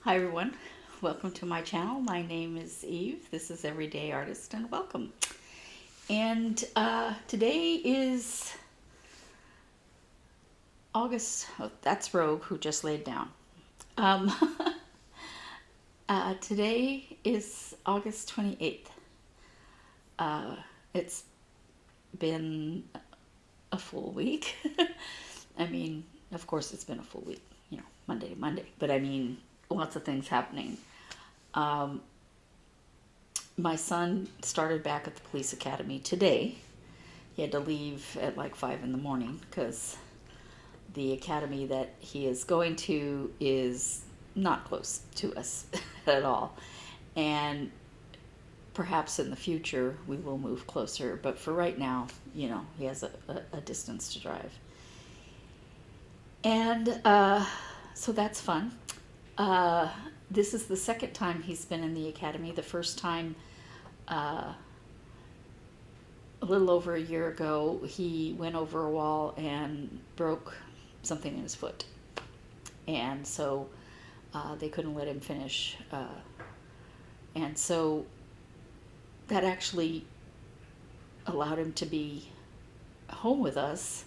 Hi everyone, welcome to my channel. My name is Eve. This is Everyday Artist and welcome. And today is August, oh, that's Rogue who just laid down. Um, Today is August 28th. It's been a full week. I mean, of course it's been a full week, Monday to Monday, but I mean, lots of things happening. My son started back at the police academy today. He had to leave at like 5 in the morning because the academy that he is going to is not close to us at all. And perhaps in the future we will move closer, but for right now, he has a distance to drive. And so that's fun. This is the second time he's been in the academy. The first time, a little over a year ago, he went over a wall and broke something in his foot. And so they couldn't let him finish. And so that actually allowed him to be home with us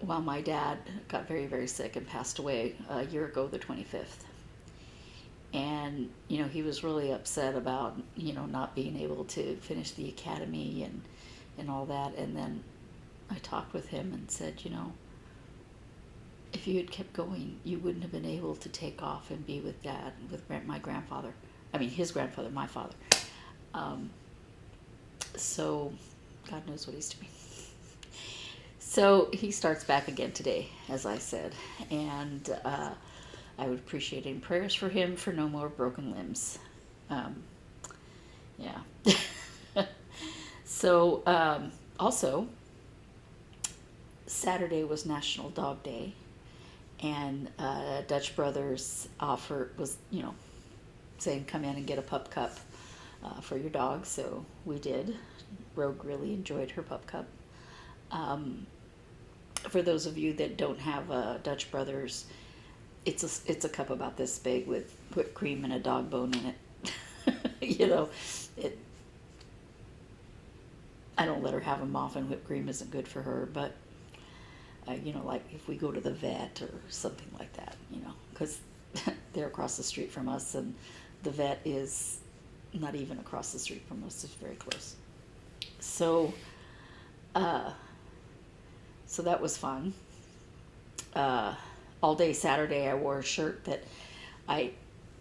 while my dad got very, very sick and passed away a year ago, the 25th. And, he was really upset about, not being able to finish the academy and all that. And then I talked with him and said, if you had kept going, you wouldn't have been able to take off and be with Dad, with my grandfather. I mean, his grandfather, my father. So God knows what he's doing. So he starts back again today, as I said, and I would appreciate any prayers for him for no more broken limbs. Yeah. So also, Saturday was National Dog Day, and Dutch Brothers was saying come in and get a pup cup for your dog, so we did. Rogue really enjoyed her pup cup. For those of you that don't have Dutch Brothers, it's a cup about this big with whipped cream and a dog bone in it. I don't let her have them often. Whipped cream isn't good for her, but like if we go to the vet or something like that, because they're across the street from us, and the vet is not even across the street from us. It's very close. So that was fun. All day Saturday I wore a shirt that I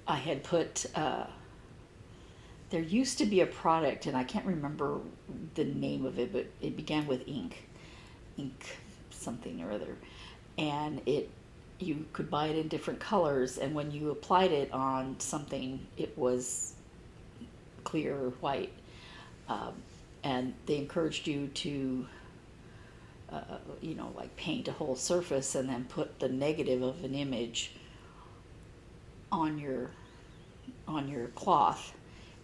had put, there used to be a product, and I can't remember the name of it, but it began with ink something or other. And you could buy it in different colors, and when you applied it on something, it was clear or white. And they encouraged you to like paint a whole surface and then put the negative of an image on your cloth,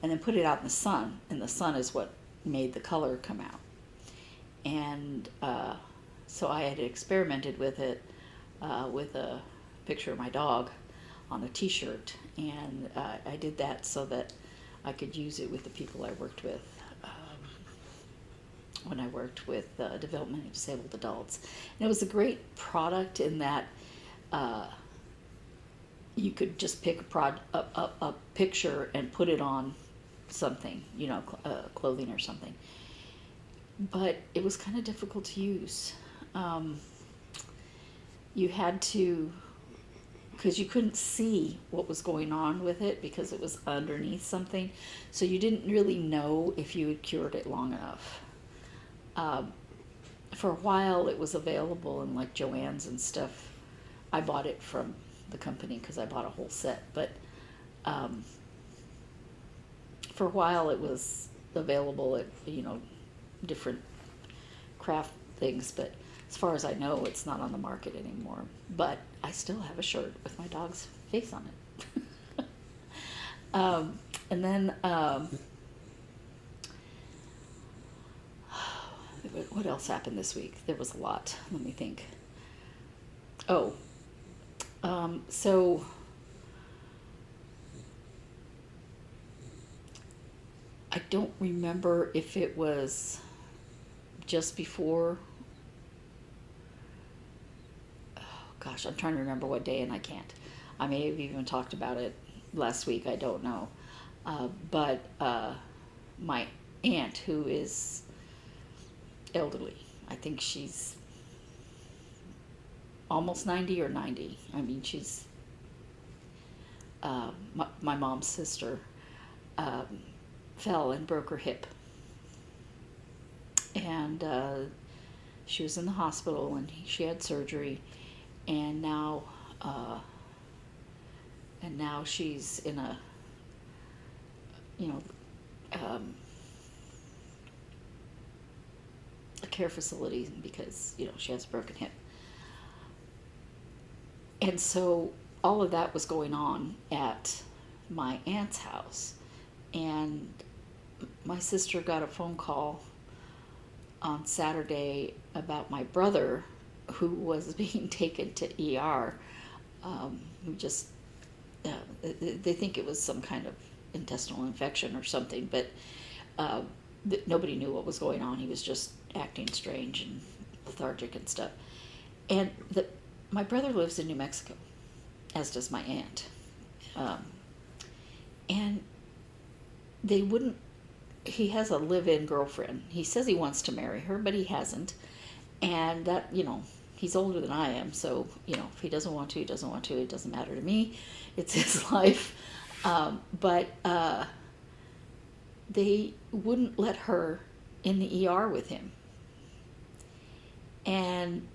and then put it out in the sun, and the sun is what made the color come out. And so I had experimented with it with a picture of my dog on a t-shirt, and I did that so that I could use it with the people I worked with when I worked with developmentally disabled adults. And it was a great product in that you could just pick a picture and put it on something, clothing or something. But it was kind of difficult to use. You had to, because you couldn't see what was going on with it because it was underneath something. So you didn't really know if you had cured it long enough. For a while it was available in like Joann's and stuff. I bought it from the company because I bought a whole set, but for a while it was available at different craft things, but as far as I know it's not on the market anymore. But I still have a shirt with my dog's face on it. And then what else happened this week? There was a lot. Let me think. Oh, So I don't remember if it was just before. Oh gosh, I'm trying to remember what day, and I can't. I may have even talked about it last week. I don't know. But my aunt, who is elderly, I think she's almost 90 or 90. I mean, she's my mom's sister, um, fell and broke her hip. And she was in the hospital, and she had surgery, and now she's in a, you know, a care facility because, you know, she has a broken hip. And so all of that was going on at my aunt's house. And my sister got a phone call on Saturday about my brother, who was being taken to ER. Who just, they think it was some kind of intestinal infection or something, but nobody knew what was going on. He was just acting strange and lethargic and stuff. And my brother lives in New Mexico, as does my aunt. And they wouldn't, he has a live-in girlfriend. He says he wants to marry her, but he hasn't. And that, you know, he's older than I am, so, you know, if he doesn't want to, he doesn't want to. It doesn't matter to me. It's his life. But they wouldn't let her in the ER with him. And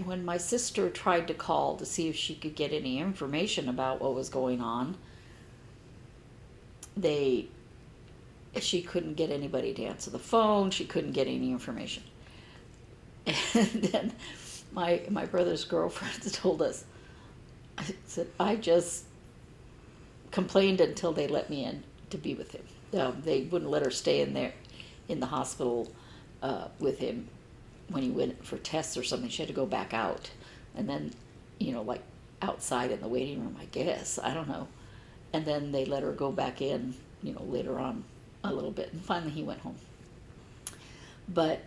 when my sister tried to call to see if she could get any information about what was going on, she couldn't get anybody to answer the phone. She couldn't get any information. And then my brother's girlfriend told us, I said, I just complained until they let me in to be with him. They wouldn't let her stay in there in the hospital with him when he went for tests or something. She had to go back out, and then, you know, like outside in the waiting room, I guess. I don't know. And then they let her go back in, you know, later on a little bit, and finally he went home. But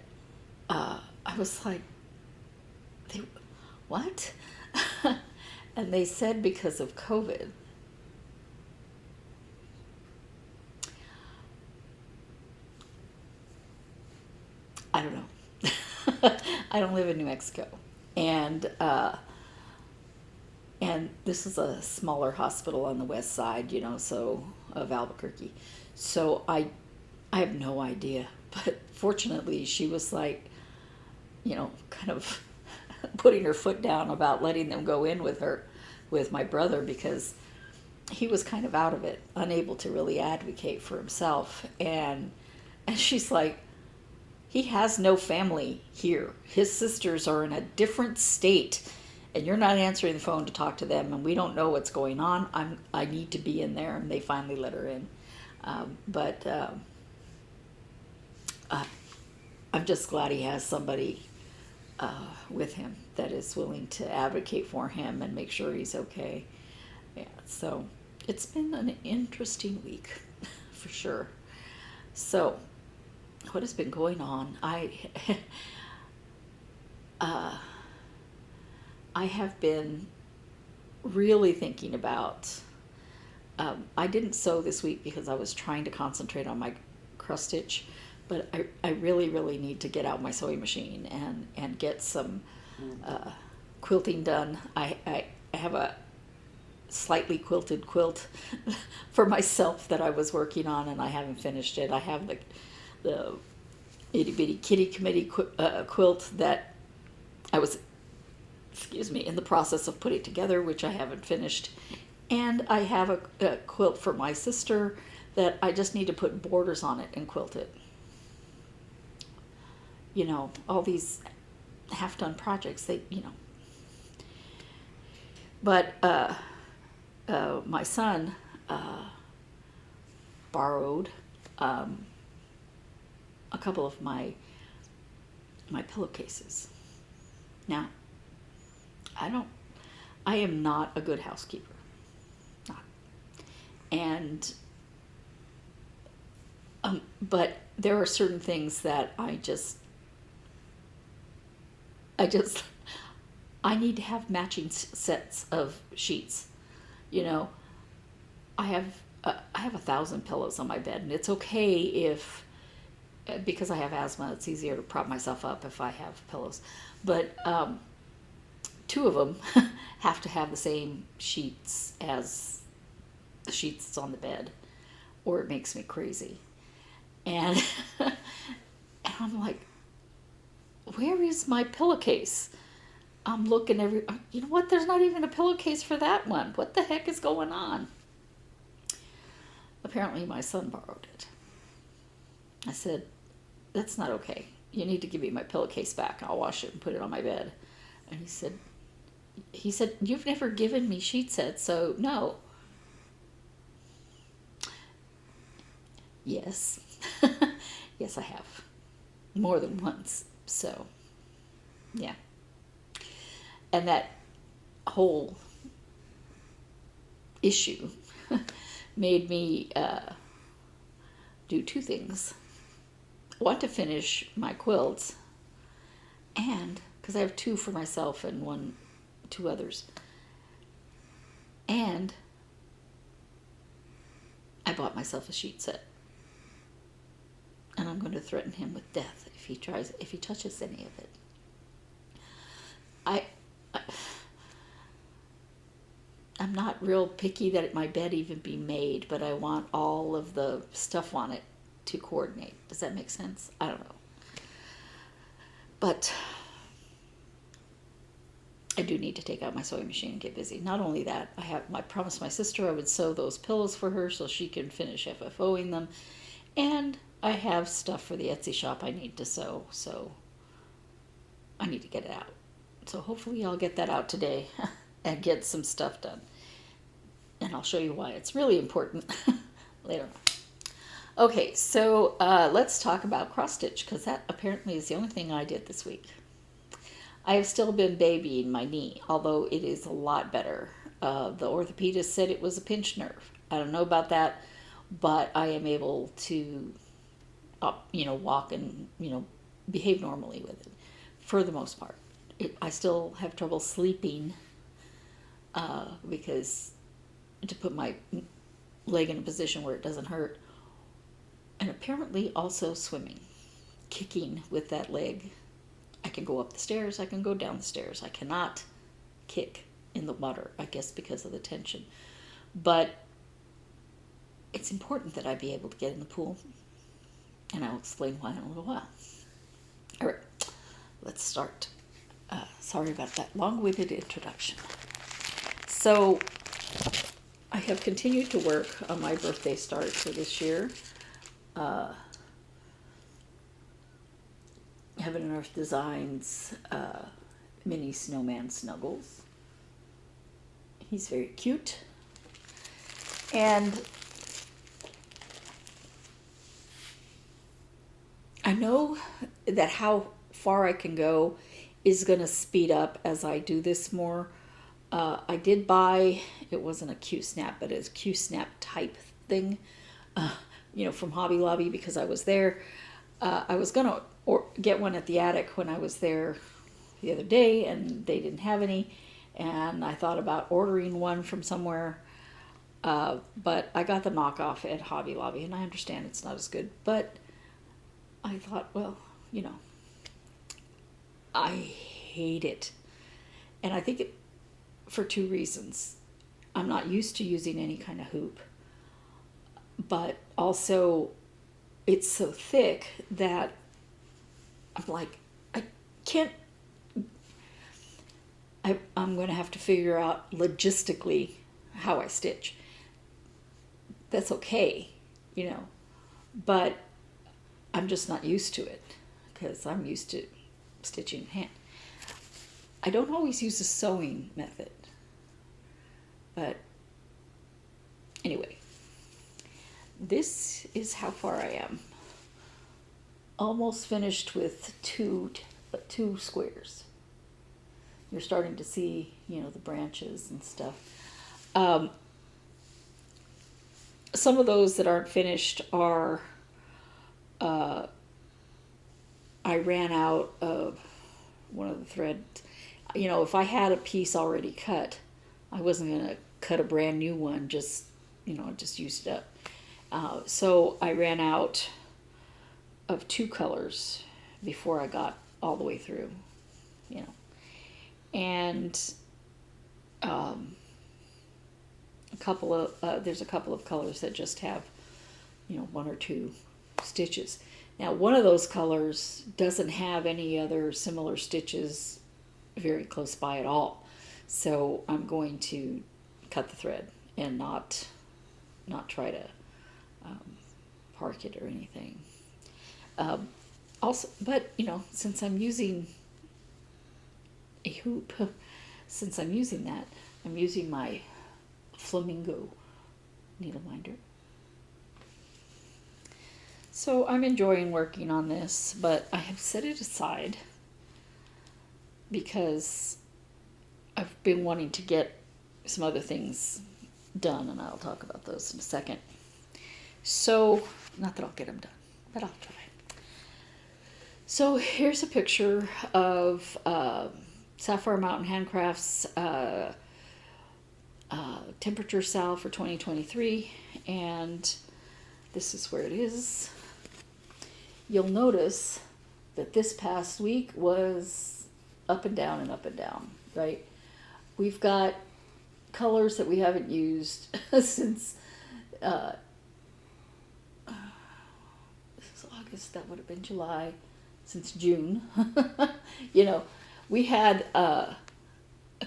I was like, what? And they said because of COVID. I don't know. I don't live in New Mexico. And this is a smaller hospital on the west side, you know, so of Albuquerque. So I have no idea. But fortunately, she was like, you know, kind of putting her foot down about letting them go in with my brother, because he was kind of out of it, unable to really advocate for himself. And she's like, he has no family here. His sisters are in a different state, and you're not answering the phone to talk to them, and we don't know what's going on. I need to be in there. And they finally let her in. But I'm just glad he has somebody with him that is willing to advocate for him and make sure he's okay. Yeah, so it's been an interesting week for sure. So what has been going on? I have been really thinking about, I didn't sew this week because I was trying to concentrate on my cross stitch, but I really, really need to get out my sewing machine and get some quilting done. I have a slightly quilted quilt for myself that I was working on, and I haven't finished it. I have the itty bitty kitty committee quilt that I was, in the process of putting together, which I haven't finished. And I have a quilt for my sister that I just need to put borders on it and quilt it. You know, all these half-done projects, they, you know. But my son borrowed a couple of my pillowcases. Now, I am not a good housekeeper. Not. And, but there are certain things that I need to have matching sets of sheets. You know, I have 1,000 pillows on my bed, and it's okay if, because I have asthma, it's easier to prop myself up if I have pillows. But 2 of them have to have the same sheets as the sheets that's on the bed, or it makes me crazy. And, and I'm like, where is my pillowcase? I'm looking you know what? There's not even a pillowcase for that one. What the heck is going on? Apparently my son borrowed it. I said, that's not okay. You need to give me my pillowcase back. I'll wash it and put it on my bed. And he said, you've never given me sheet sets, so no. Yes. Yes, I have. More than once. So, yeah. And that whole issue made me do 2 things. I want to finish my quilts, and because I have 2 for myself and 2 others, and I bought myself a sheet set, and I'm going to threaten him with death if he touches any of it. I'm not real picky that my bed even be made, but I want all of the stuff on it to coordinate. Does that make sense? I don't know. But I do need to take out my sewing machine and get busy. Not only that, I promised my sister I would sew those pillows for her so she can finish FFOing them. And I have stuff for the Etsy shop I need to sew, so I need to get it out. So hopefully I'll get that out today and get some stuff done. And I'll show you why it's really important later on. Okay, so let's talk about cross-stitch, because that apparently is the only thing I did this week. I have still been babying my knee, although it is a lot better. The orthopedist said it was a pinched nerve. I don't know about that, but I am able to, walk and, behave normally with it for the most part. I still have trouble sleeping because to put my leg in a position where it doesn't hurt. And apparently also swimming, kicking with that leg. I can go up the stairs, I can go down the stairs. I cannot kick in the water, I guess because of the tension. But it's important that I be able to get in the pool. And I'll explain why in a little while. All right, let's start. Sorry about that long-winded introduction. So I have continued to work on my birthday start for this year. Heaven and Earth Designs mini snowman Snuggles. He's very cute. And I know that how far I can go is going to speed up as I do this more. I did buy, it wasn't a Q-snap, but it's a Q-snap type thing, from Hobby Lobby because I was there. I was going to get one at the attic when I was there the other day, and they didn't have any. And I thought about ordering one from somewhere, but I got the knockoff at Hobby Lobby, and I understand it's not as good. But I thought, well, I hate it. And I think for 2 reasons. I'm not used to using any kind of hoop, but also it's so thick that I'm like, I can't, I'm going to have to figure out logistically how I stitch. That's okay, but I'm just not used to it because I'm used to stitching hand. I don't always use a sewing method, but anyway, this is how far I am. Almost finished with two squares. you're starting to see, you know, the branches and stuff. Some of those that aren't finished are, I ran out of one of the threads. You know, if I had a piece already cut, I wasn't going to cut a brand new one, just, you know, just used it up. So I ran out of 2 colors before I got all the way through, you know. And there's a couple of colors that just have, you know, 1 or 2 stitches. Now, one of those colors doesn't have any other similar stitches very close by at all. So I'm going to cut the thread and not try to park it or anything. Also, but, you know, since I'm using a hoop, since I'm using that, I'm using my flamingo needle minder. So I'm enjoying working on this, but I have set it aside because I've been wanting to get some other things done, and I'll talk about those in a second. So, not that I'll get them done, but I'll try. So here's a picture of Sapphire Mountain Handcrafts temperature sal for 2023, and this is where it is. You'll notice that this past week was up and down and up and down, right? We've got colors that we haven't used since this is August, that would have been July, since June. You know, we had a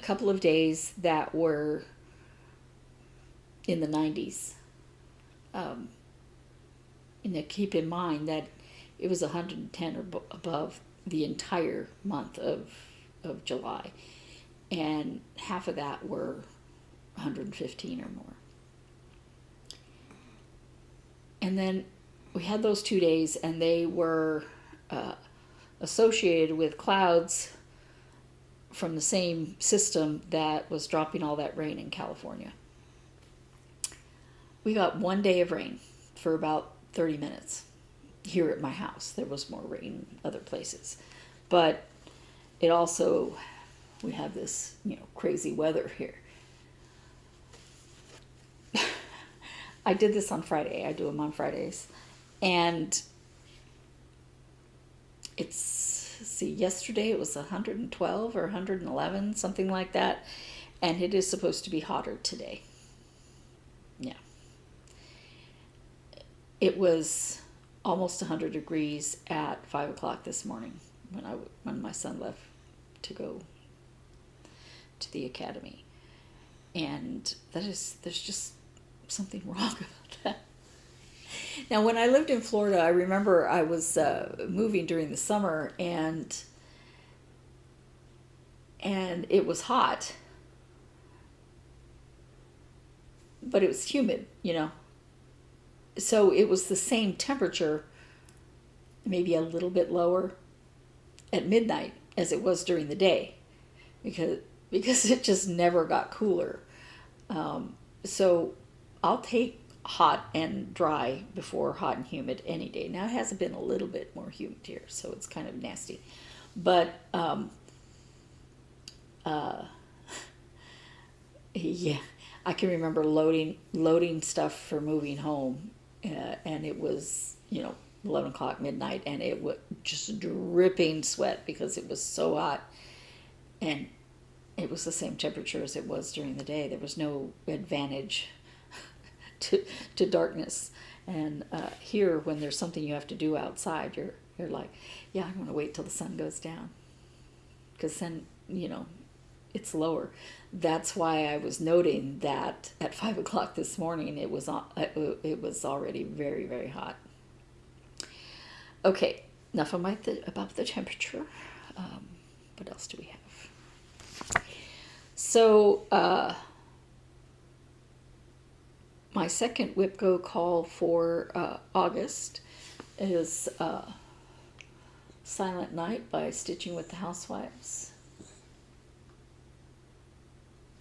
couple of days that were in the 90s. And keep in mind that it was 110 or above the entire month of July. And half of that were 115 or more. And then we had those 2 days, and they were associated with clouds from the same system that was dropping all that rain in California. We got 1 day of rain for about 30 minutes here at my house. There was more rain other places. But it also, we have this, you know, crazy weather here. I did this on Friday. I do them on Fridays. And yesterday it was 112 or 111, something like that. And it is supposed to be hotter today. Yeah. It was almost 100 degrees at 5 o'clock this morning when my son left to go to the academy. And there's just something wrong about that. Now, when I lived in Florida, I remember I was moving during the summer, and it was hot, but it was humid, you know. So it was the same temperature, maybe a little bit lower at midnight as it was during the day, because it just never got cooler. So I'll take hot and dry before hot and humid any day. Now it hasn't been a little bit more humid here, so it's kind of nasty. But yeah, I can remember loading stuff for moving home, and it was, you know, 11 o'clock midnight, and it was just dripping sweat because it was so hot, and it was the same temperature as it was during the day. There was no advantage to darkness. And here, when there's something you have to do outside, you're like, yeah, I'm going to wait till the sun goes down, because then, you know, it's lower. That's why I was noting that at 5 o'clock this morning it was already very, very hot. Okay, enough about the temperature. What else do we have? So my second WIPGO call for August is Silent Night by Stitching with the Housewives.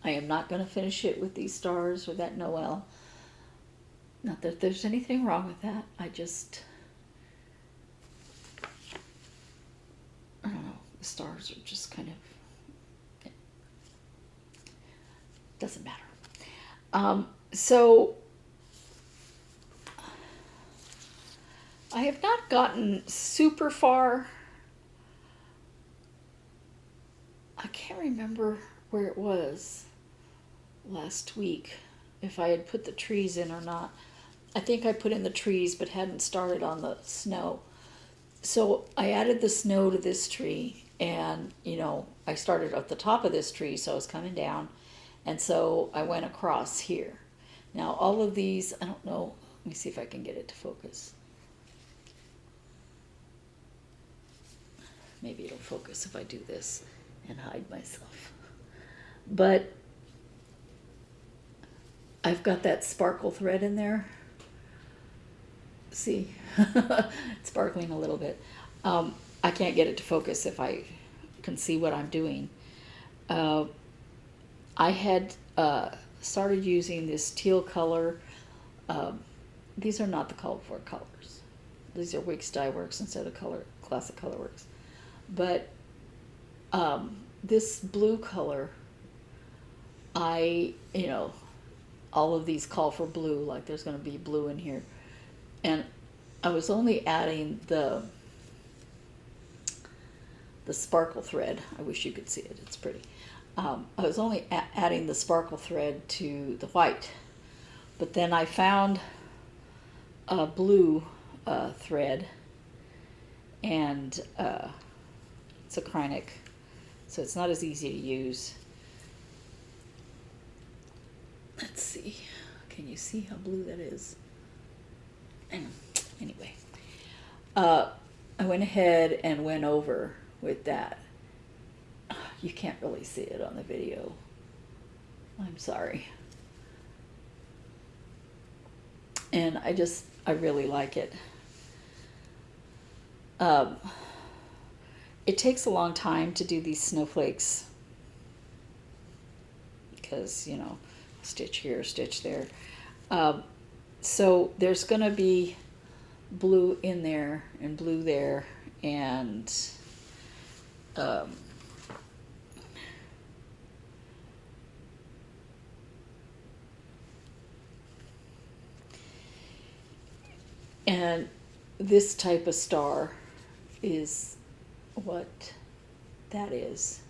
I am not going to finish it with these stars or that Noel. Not that there's anything wrong with that. I don't know. The stars are just kind of, it doesn't matter. So I have not gotten super far. I can't remember where it was last week, if I had put the trees in or not. I think I put in the trees but hadn't started on the snow. So I added the snow to this tree, and I started at the top of this tree, so I was coming down, and so I went across here. Now all of these, I don't know, let me see if I can get it to focus. Maybe it'll focus if I do this and hide myself. But I've got that sparkle thread in there. See, it's sparkling a little bit. I can't get it to focus if I can see what I'm doing. I had started using this teal color. These are not the called for colors. These are Wix Dye Works instead of Classic Colorworks. But this blue color, all of these call for blue, like there's going to be blue in here. And I was only adding the sparkle thread. I wish you could see it. It's pretty. I was only adding the sparkle thread to the white. But then I found a blue thread, and it's acrylic, so it's not as easy to use. Let's see. Can you see how blue that is? Anyway, I went ahead and went over with that. You can't really see it on the video. I'm sorry. And I really like it. It takes a long time to do these snowflakes because, stitch here, stitch there. So there's going to be blue in there and blue there, and and this type of star is what that is.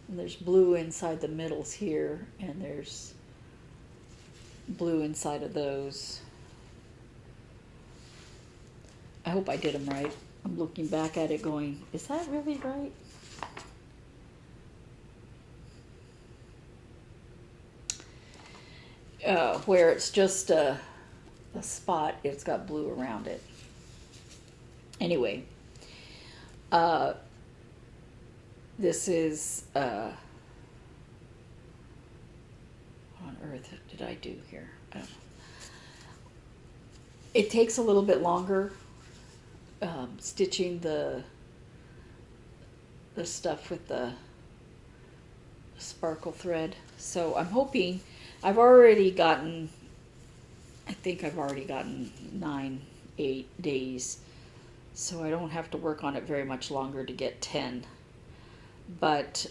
And there's blue inside the middles here, and there's blue inside of those. I hope I did them right. I'm looking back at it going, is that really right? Where it's just a spot, it's got blue around it. Anyway, this is, what on earth did I do here? I don't know. It takes a little bit longer stitching the stuff with the sparkle thread. So I'm hoping, I think I've already gotten 9-8 days. So I don't have to work on it very much longer to get 10. But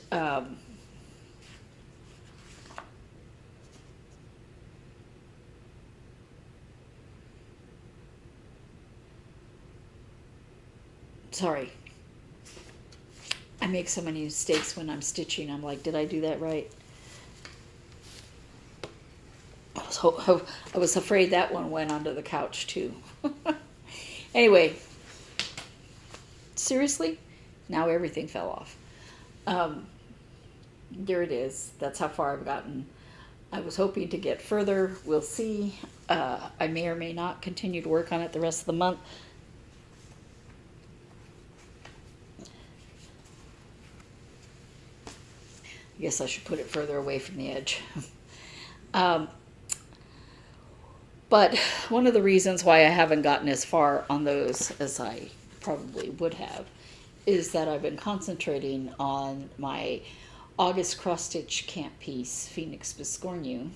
sorry, I make so many mistakes when I'm stitching. I'm like, did I do that right? I was afraid that one went onto the couch too. Anyway, seriously, now everything fell off. There it is. That's how far I've gotten. I was hoping to get further. We'll see. I may or may not continue to work on it the rest of the month. I guess I should put it further away from the edge. But one of the reasons why I haven't gotten as far on those as I probably would have is that I've been concentrating on my August cross-stitch camp piece, Phoenix Biscornu.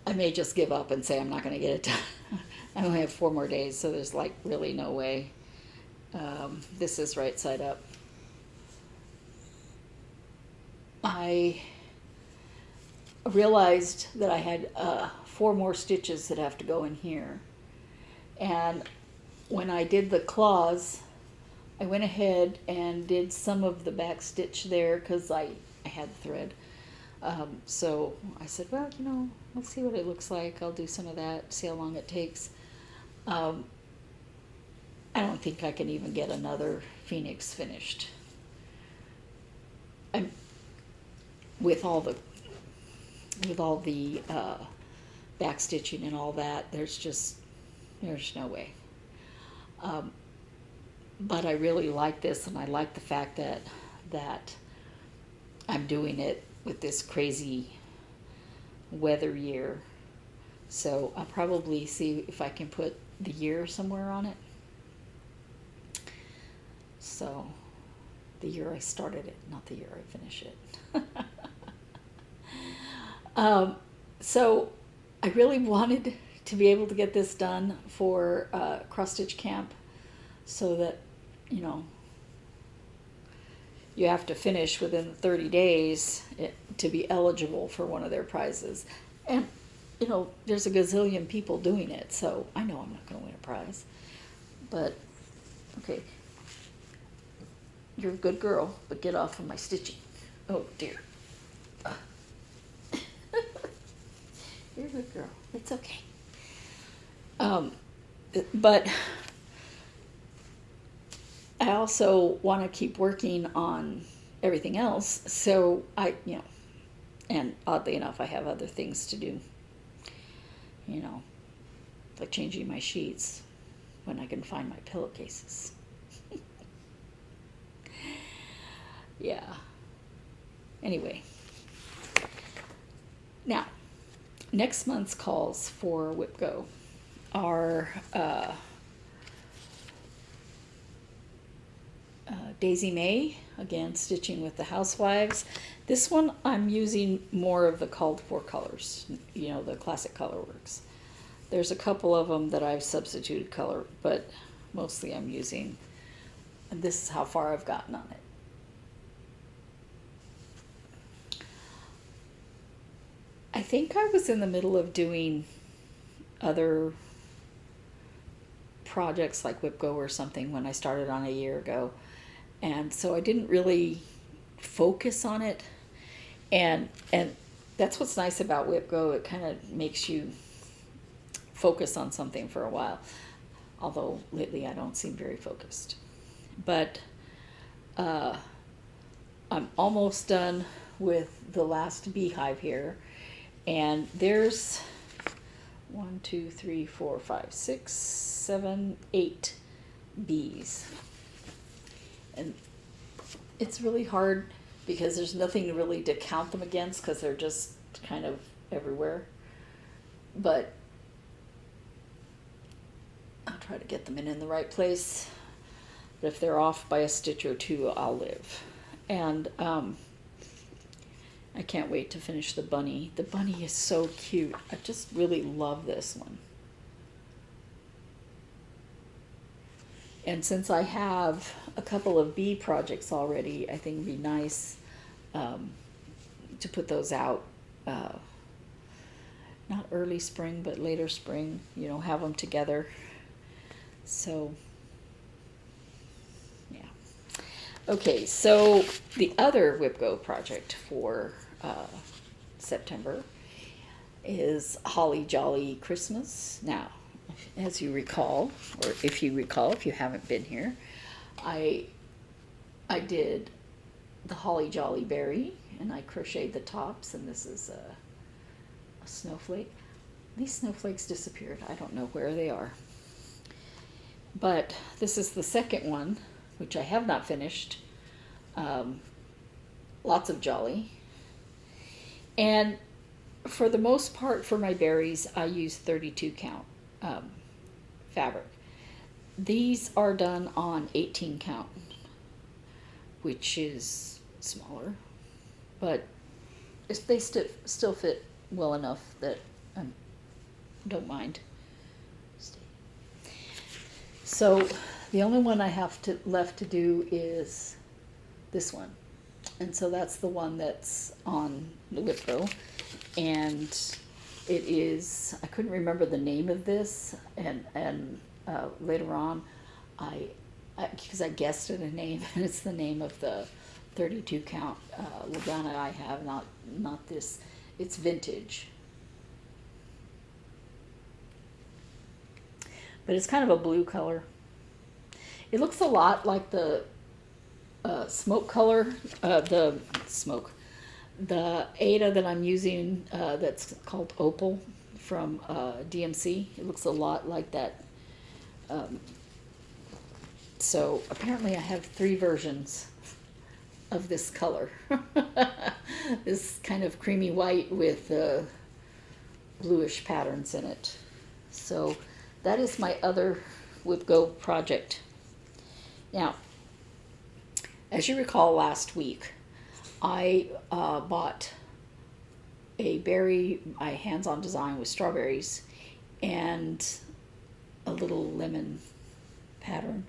I may just give up and say I'm not going to get it done. I only have 4 more days, so there's like really no way. This is right side up. I realized that I had 4 more stitches that have to go in here. And when I did the claws, I went ahead and did some of the back stitch there because I had thread. So I said, well, you know, let's see what it looks like. I'll do some of that, see how long it takes. I don't think I can even get another Phoenix finished. With all the back stitching and all that, there's no way. But I really like this, and I like the fact that I'm doing it with this crazy weather year. So I'll probably see if I can put the year somewhere on it. So the year I started it, not the year I finish it. So I really wanted to be able to get this done for cross-stitch camp, so that, you know, you have to finish within 30 days to be eligible for one of their prizes. And, you know, there's a gazillion people doing it, so I know I'm not going to win a prize. But, okay. You're a good girl, but get off of my stitching. Oh, dear. You're a good girl. It's okay. But I also want to keep working on everything else. So you know, and oddly enough, I have other things to do. You know, like changing my sheets when I can find my pillowcases. Yeah. Anyway. Now, next month's calls for WIPGO are Daisy May, again stitching with the Housewives. This one I'm using more of the called for colors, you know, the classic colorworks. There's a couple of them that I've substituted color, but mostly I'm using, and this is how far I've gotten on it. I think I was in the middle of doing other projects like WIPGO or something when I started on a year ago. And so I didn't really focus on it. And that's what's nice about WIPGO. It kind of makes you focus on something for a while. Although lately I don't seem very focused. But I'm almost done with the last beehive here. And there's 1, 2, 3, 4, 5, 6, 7, 8 bees. And it's really hard because there's nothing really to count them against because they're just kind of everywhere. But I'll try to get them in the right place. But if they're off by a stitch or two, I'll live. And I can't wait to finish the bunny. The bunny is so cute. I just really love this one. And since I have a couple of bee projects already, I think it'd be nice to put those out. Not early spring, but later spring. You know, have them together. So, yeah. Okay, so the other WIPGO project for September is Holly Jolly Christmas. Now, as you recall, or if you recall, if you haven't been here, I did the Holly Jolly berry, and I crocheted the tops, and this is a snowflake. These snowflakes disappeared. I don't know where they are. But this is the second one, which I have not finished. Lots of jolly. And for the most part, for my berries, I use 32 count fabric. These are done on 18 count. which is smaller, but they still fit well enough that I don't mind. So the only one I have left to do is this one, and so that's the one that's on the WIPGO, and it is, I couldn't remember the name of this, and later on because I guessed at a name, and it's the name of the 32 count Lagana I have, not this. It's vintage, but it's kind of a blue color. It looks a lot like the smoke color, the Ada that I'm using, that's called Opal from DMC. It looks a lot like that. So apparently I have 3 versions of this color. This kind of creamy white with bluish patterns in it. So that is my other WIPGO project. Now, as you recall last week, I bought a hands-on design with strawberries and a little lemon pattern.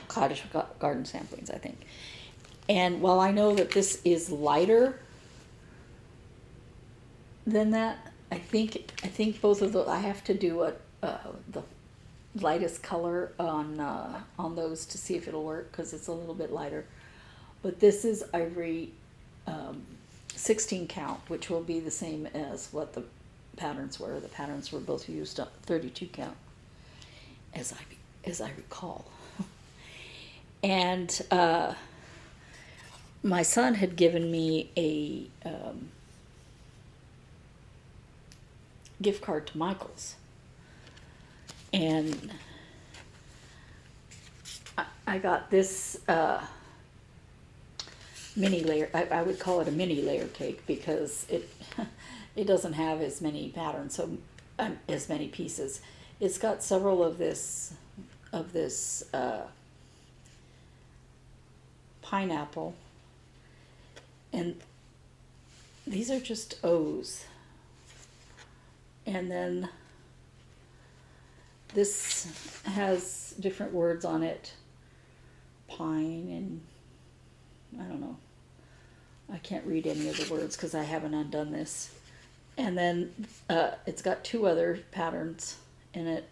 Cottage garden samplings, I think. And while I know that this is lighter than that, I think both of those, I have to do the lightest color on those to see if it'll work, because it's a little bit lighter. But this is ivory 16 count, which will be the same as what the patterns were. The patterns were both used 32 count, as I recall. And my son had given me a gift card to Michael's, and I got this mini layer. I would call it a mini layer cake because it doesn't have as many patterns, so as many pieces. It's got several of this pineapple, and these are just O's, and then this has different words on it, pine, and I don't know, I can't read any of the words because I haven't undone this. And then it's got 2 other patterns in it,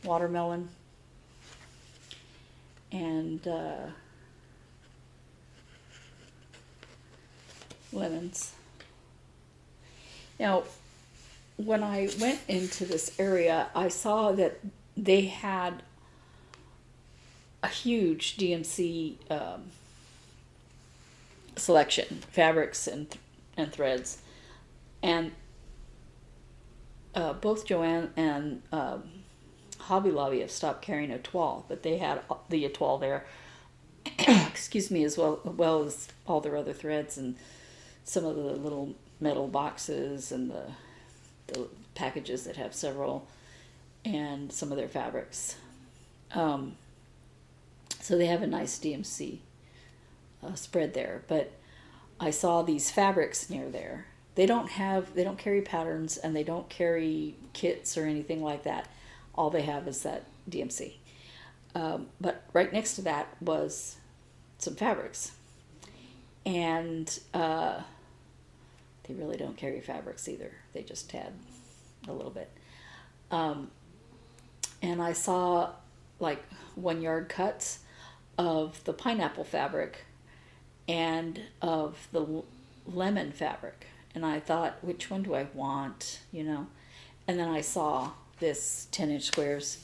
watermelon and lemons. Now, when I went into this area, I saw that they had a huge DMC selection, fabrics and threads, and both Joanne and Hobby Lobby have stopped carrying a toile, but they had the toile there, excuse me, as well as all their other threads and some of the little metal boxes and the packages that have several, and some of their fabrics. So they have a nice DMC spread there, but I saw these fabrics near there. They don't carry patterns, and they don't carry kits or anything like that. All they have is that DMC. But right next to that was some fabrics, and they really don't carry fabrics either. They just had a little bit. And I saw like 1 yard cuts of the pineapple fabric and of the lemon fabric. And I thought, which one do I want, And then I saw this 10-inch squares,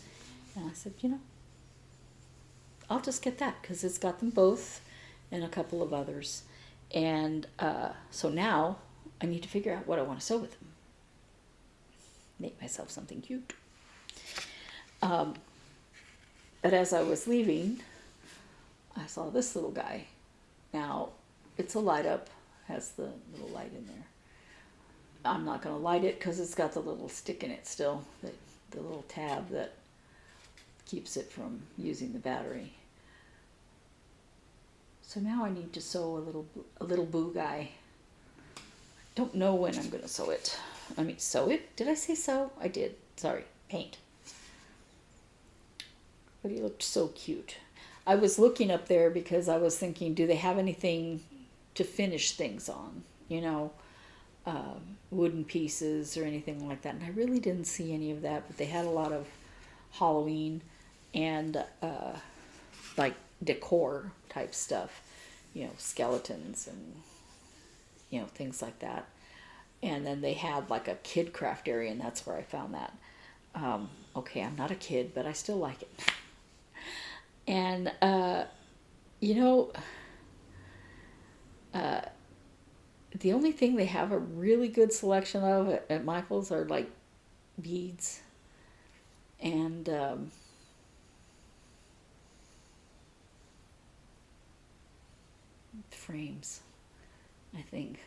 and I said, I'll just get that because it's got them both and a couple of others. And so now I need to figure out what I want to sew with them. Make myself something cute. But as I was leaving, I saw this little guy. Now, it's a light up, has the little light in there. I'm not going to light it because it's got the little stick in it still, the little tab that keeps it from using the battery. So now I need to sew a little boo guy. Don't know when I'm going to sew it. I mean, sew it? Did I say sew? I did. Sorry. Paint. But he looked so cute. I was looking up there because I was thinking, do they have anything to finish things on? You know, wooden pieces or anything like that. And I really didn't see any of that, but they had a lot of Halloween and like decor type stuff. You know, skeletons and, you know, things like that. And then they had like a kid craft area, and that's where I found that. Okay, I'm not a kid, but I still like it. And, you know, the only thing they have a really good selection of at Michael's are like beads and frames, I think.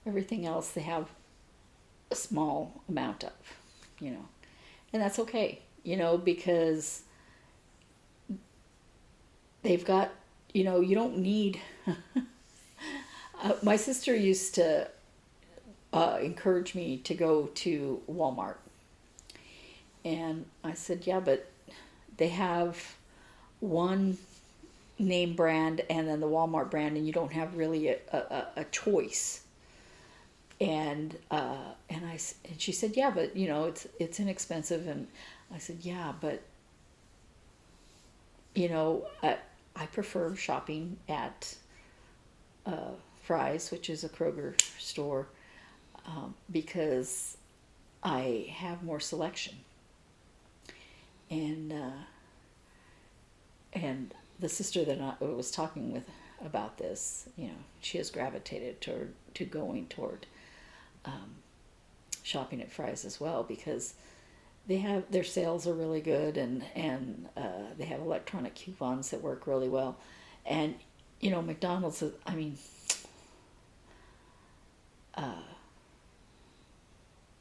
Everything else they have a small amount of, you know, and that's okay, you know, because they've got, you know, you don't need, my sister used to encourage me to go to Walmart, and I said, yeah, but they have one name brand and then the Walmart brand, and you don't have really a choice. And she said, yeah, but you know, it's inexpensive. And I said, yeah, but you know, I prefer shopping at Fry's, which is a Kroger store, because I have more selection. And the sister that I was talking with about this, you know, she has gravitated to going toward shopping at Fry's as well, because they have their sales are really good, and they have electronic coupons that work really well. And you know, McDonald's, I mean,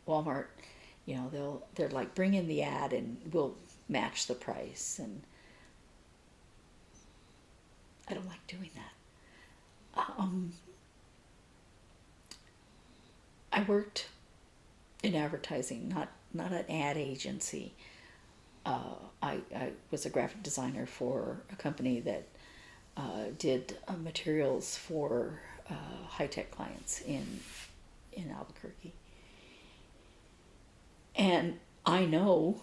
Walmart, you know, they're like, bring in the ad and we'll match the price, and I don't like doing that. I worked in advertising, not an ad agency. I was a graphic designer for a company that did materials for high-tech clients in Albuquerque. And I know,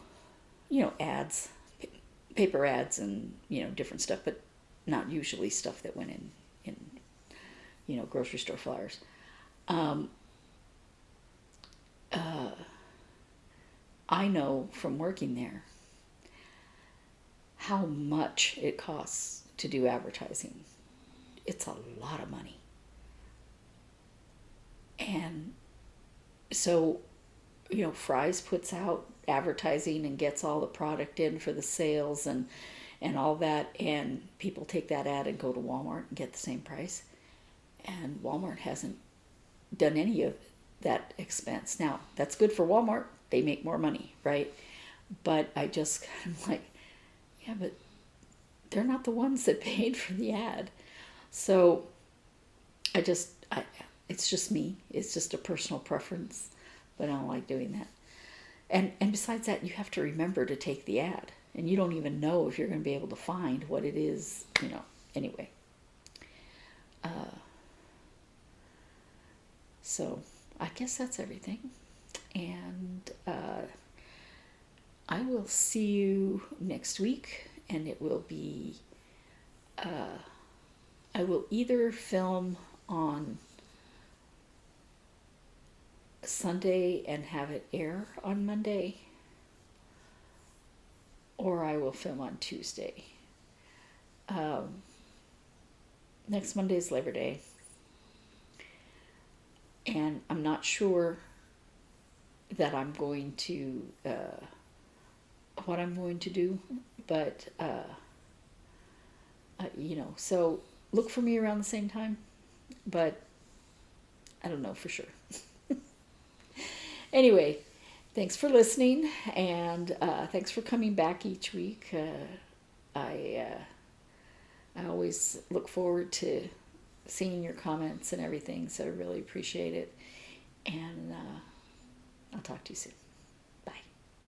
you know, ads, paper ads and, you know, different stuff, but not usually stuff that went in you know, grocery store flyers. I know from working there how much it costs to do advertising. It's a lot of money. And so, you know, Fry's puts out advertising and gets all the product in for the sales and all that, and people take that ad and go to Walmart and get the same price. And Walmart hasn't done any of that expense. Now, that's good for Walmart. They make more money, right? But I just kind of like, yeah, but they're not the ones that paid for the ad. So it's just me. It's just a personal preference, but I don't like doing that. And besides that, you have to remember to take the ad, and you don't even know if you're going to be able to find what it is, you know. Anyway, so I guess that's everything, and I will see you next week, and it will be, I will either film on Sunday and have it air on Monday, or I will film on Tuesday. Next Monday is Labor Day, and I'm not sure that I'm going to, what I'm going to do, but, you know, so look for me around the same time, but I don't know for sure. Anyway, thanks for listening, and thanks for coming back each week. I always look forward to seeing your comments and everything, so I really appreciate it. And I'll talk to you soon.